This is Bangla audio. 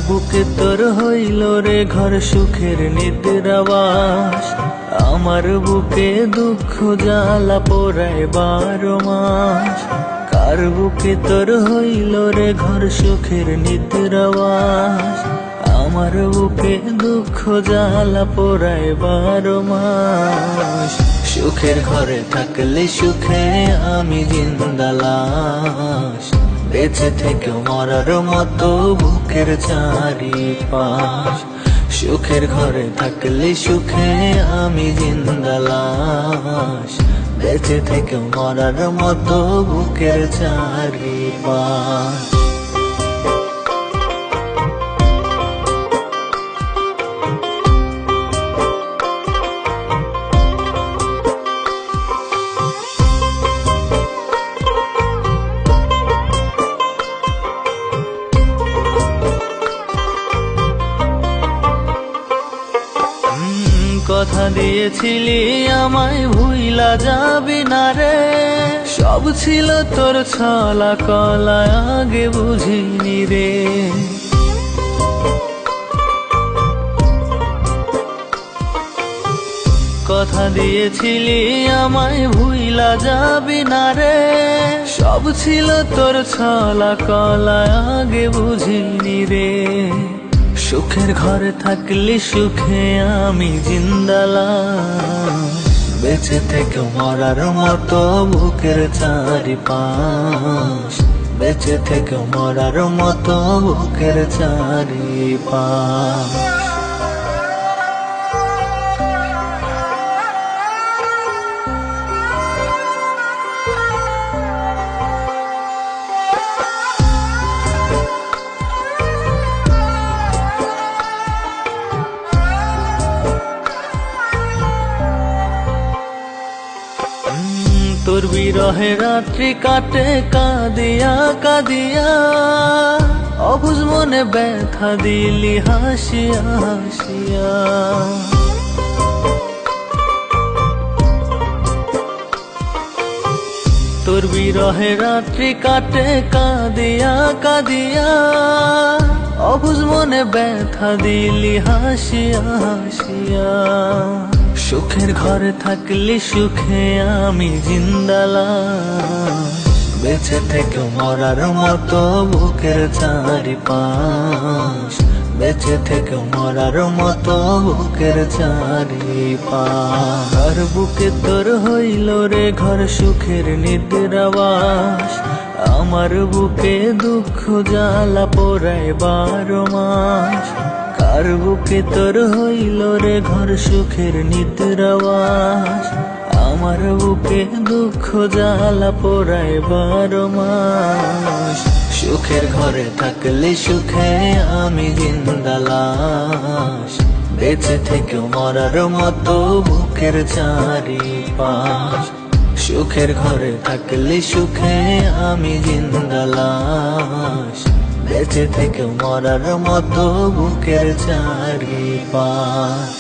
বুকে তোর হইল রে ঘর সুখের নিদ্রাবাস, আমার বুকে দুঃখ জ্বালা পোড়ায় 12 মাস। কার বুকে তোর হইল রে ঘর সুখের নিদ্রাবাস, আমার বুকে দুঃখ জ্বালা পোড়ায় 12 মাস। সুখের ঘরে থাকলে সুখে আমি জিন্দা লাশ, বেঁচে থেকে মরার মতো বুকের চারিপাশ। সুখের ঘরে থাকলে সুখে আমি জিন্দা লাশ, বেঁচে থেকে মরার মতো বুকের চারিপাশ। কথা দিয়েছিলি আমায় ভুইলা যাবি না রে, সব ছিল তোর ছলা কলা আগে বুঝিনি রে। কথা দিয়েছিলি আমায় ভুইলা যাবি না রে, সব ছিল তোর ছলা কলা আগে বুঝিনি রে। সুখের ঘরে থাকলে সুখে আমি জিন্দা লাশ, বেঁচে থেকে মরার মতো বুকের চারিপাশ, বেঁচে থেকে মরার মতো বুকের চারিপাশ। তোর বিরহে রাত্রি কাটে কাঁদিয়া কাঁদিয়া, অবুঝ মনে ব্যথা দিলি হাসিয়া হাসিয়া। তোর বিরহে রাত্রি কাটে কাঁদিয়া কাঁদিয়া, অবুঝ মনে ব্যথা দিলি হাসিয়া হাসিয়া। সুখের ঘরে থাকলে সুখে আমি জিন্দা লাশ, বেঁচে থেকে মরার মতো বুকের চারিপাশ, বেঁচে থেকে মরার মতো বুকের চারিপাশ। আর বুকে তোর হইল রে ঘর সুখের নিদ্রাবাস, আমার বুকে দুঃখ জ্বালা পোড়ায় 12 মাস। কার বুকে তোর হইল রে ঘর সুখের নিদ্রাবাস, আমার বুকে দুঃখ জ্বালা পোড়ায় 12 মাস। সুখের ঘরে থাকলে সুখে আমি জিন্দা লাশ, বেঁচে থেকে মরার মতো বুকের চারিপাশ। সুখের ঘরে থাকলে সুখে আমি জিন্দা লাশ, বেঁচে থেকে মরার মতো বুকের চারিপাশ।